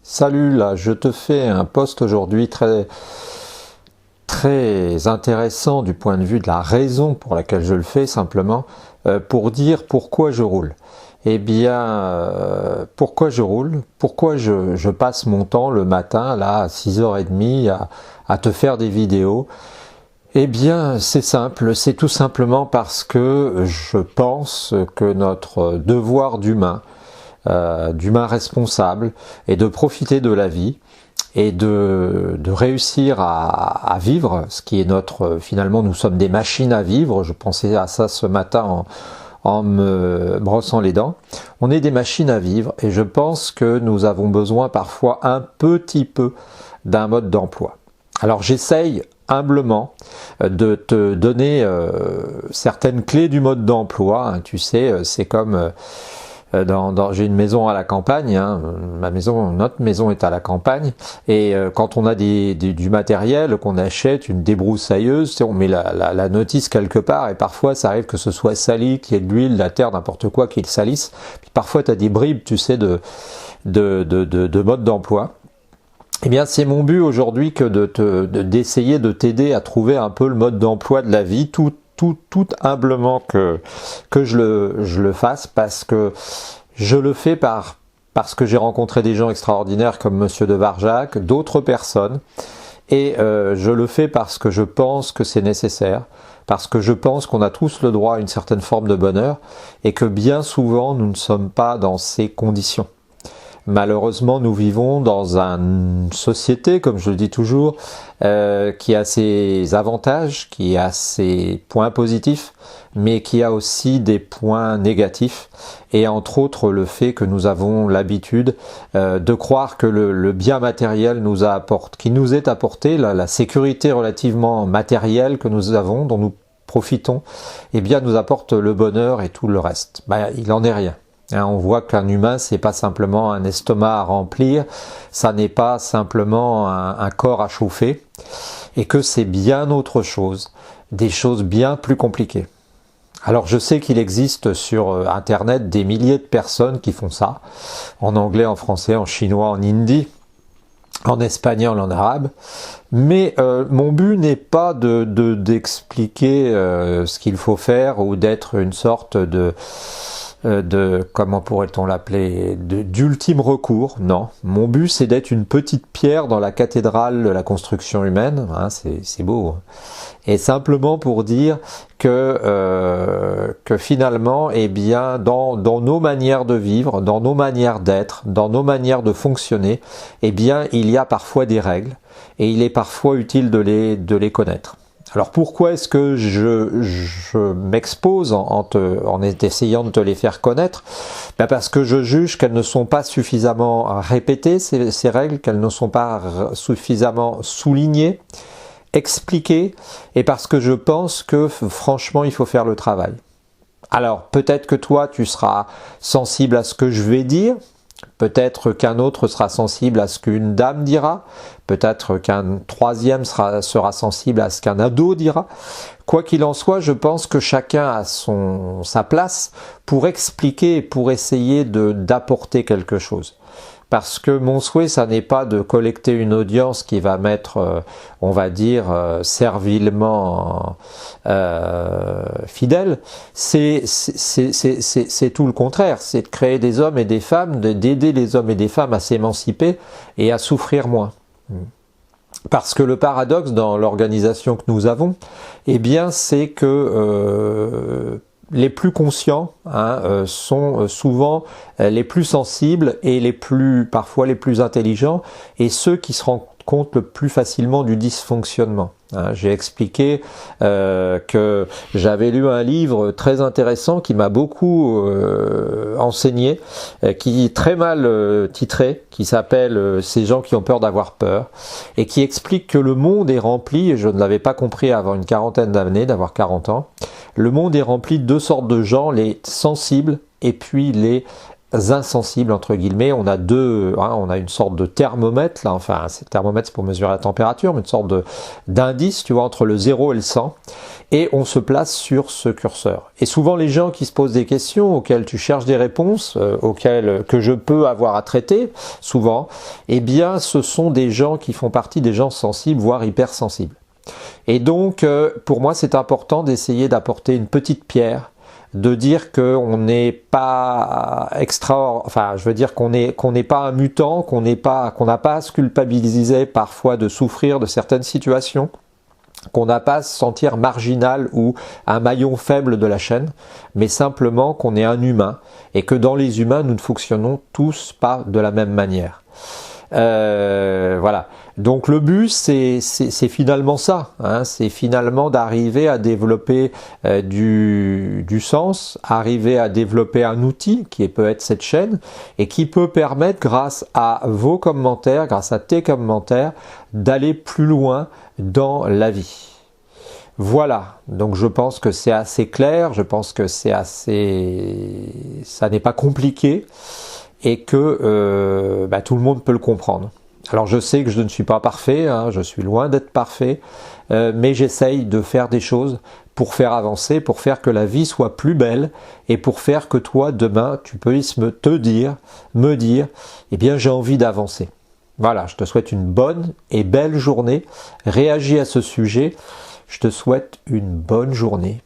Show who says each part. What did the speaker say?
Speaker 1: Salut, là, je te fais un post aujourd'hui très intéressant du point de vue de la raison pour laquelle je le fais, simplement, pour dire pourquoi je roule. Eh bien, pourquoi je roule? Pourquoi je passe mon temps le matin, là, à 6h30, à te faire des vidéos? Eh bien, c'est simple, c'est tout simplement parce que je pense que notre devoir d'humain responsable, et de profiter de la vie et de réussir à vivre, ce qui est finalement nous sommes des machines à vivre. Je pensais à ça ce matin en me brossant les dents. On est des machines à vivre et je pense que nous avons besoin parfois un petit peu d'un mode d'emploi. Alors j'essaye humblement de te donner certaines clés du mode d'emploi. Tu sais, c'est comme j'ai une maison à la campagne, hein, notre maison est à la campagne, et quand on a du matériel qu'on achète, une débroussailleuse, on met la notice quelque part, et parfois ça arrive que ce soit sali, qu'il y ait de l'huile, de la terre, n'importe quoi qui le salisse. Puis parfois tu as des bribes, tu sais, de mode d'emploi. Eh bien, c'est mon but aujourd'hui que d'essayer de t'aider à trouver un peu le mode d'emploi de la vie, tout humblement que je le fasse, parce que je le fais parce que j'ai rencontré des gens extraordinaires comme Monsieur de Varjac, d'autres personnes, et je le fais parce que je pense que c'est nécessaire, parce que je pense qu'on a tous le droit à une certaine forme de bonheur, et que bien souvent nous ne sommes pas dans ces conditions. Malheureusement, nous vivons dans une société, comme je le dis toujours, qui a ses avantages, qui a ses points positifs, mais qui a aussi des points négatifs. Et entre autres, le fait que nous avons l'habitude de croire que le bien matériel qui nous est apporté, la sécurité relativement matérielle que nous avons, dont nous profitons, eh bien, nous apporte le bonheur et tout le reste. Il en est rien. On voit qu'un humain, c'est pas simplement un estomac à remplir, ça n'est pas simplement un corps à chauffer, et que c'est bien autre chose, des choses bien plus compliquées. Alors je sais qu'il existe sur Internet des milliers de personnes qui font ça, en anglais, en français, en chinois, en hindi, en espagnol, en arabe, mais mon but n'est pas d'expliquer ce qu'il faut faire, ou d'être une sorte comment pourrait-on l'appeler, d'ultime recours. Non, mon but c'est d'être une petite pierre dans la cathédrale de la construction humaine, hein, c'est beau, hein. Et simplement pour dire que finalement, eh bien, dans nos manières de vivre, dans nos manières d'être, dans nos manières de fonctionner, eh bien, il y a parfois des règles, et il est parfois utile de les connaître. Alors pourquoi est-ce que je m'expose en essayant de te les faire connaître? Parce que je juge qu'elles ne sont pas suffisamment répétées, ces règles, qu'elles ne sont pas suffisamment soulignées, expliquées, et parce que je pense que franchement il faut faire le travail. Alors peut-être que toi tu seras sensible à ce que je vais dire, peut-être qu'un autre sera sensible à ce qu'une dame dira, peut-être qu'un troisième sera sensible à ce qu'un ado dira. Quoi qu'il en soit, je pense que chacun a sa place pour expliquer et pour essayer d'apporter quelque chose. Parce que mon souhait, ça n'est pas de collecter une audience qui va m'être, on va dire, servilement fidèle. C'est tout le contraire. C'est de créer des hommes et des femmes, d'aider les hommes et des femmes à s'émanciper et à souffrir moins. Parce que le paradoxe dans l'organisation que nous avons, eh bien, c'est que les plus conscients sont souvent les plus sensibles et parfois les plus intelligents, et ceux qui se rendent compte le plus facilement du dysfonctionnement. J'ai expliqué que j'avais lu un livre très intéressant qui m'a beaucoup enseigné, qui est très mal titré, qui s'appelle Ces gens qui ont peur d'avoir peur, et qui explique que le monde est rempli, et je ne l'avais pas compris avant une quarantaine d'années, d'avoir 40 ans, le monde est rempli de deux sortes de gens, les sensibles et puis les insensibles entre guillemets. On a on a une sorte de thermomètre là, enfin c'est thermomètre c'est pour mesurer la température, mais une sorte d'indice, tu vois, entre le 0 et le 100, et on se place sur ce curseur. Et souvent les gens qui se posent des questions auxquelles tu cherches des réponses, que je peux avoir à traiter, souvent, eh bien ce sont des gens qui font partie des gens sensibles, voire hypersensibles. Et donc, pour moi, c'est important d'essayer d'apporter une petite pierre, de dire qu'on n'est pas enfin, je veux dire qu'on n'est pas un mutant, qu'on n'a pas à se culpabiliser parfois de souffrir de certaines situations, qu'on n'a pas à se sentir marginal ou un maillon faible de la chaîne, mais simplement qu'on est un humain et que dans les humains, nous ne fonctionnons tous pas de la même manière. Voilà. Donc le but c'est finalement ça, hein, c'est finalement d'arriver à développer du sens, arriver à développer un outil qui peut être cette chaîne et qui peut permettre, grâce à vos commentaires, grâce à tes commentaires, d'aller plus loin dans la vie. Voilà, donc je pense que c'est assez clair, je pense que ça n'est pas compliqué et que tout le monde peut le comprendre. Alors je sais que je ne suis pas parfait, hein, je suis loin d'être parfait, mais j'essaye de faire des choses pour faire avancer, pour faire que la vie soit plus belle et pour faire que toi, demain, tu puisses me dire, eh bien j'ai envie d'avancer. Voilà, je te souhaite une bonne et belle journée. Réagis à ce sujet. Je te souhaite une bonne journée.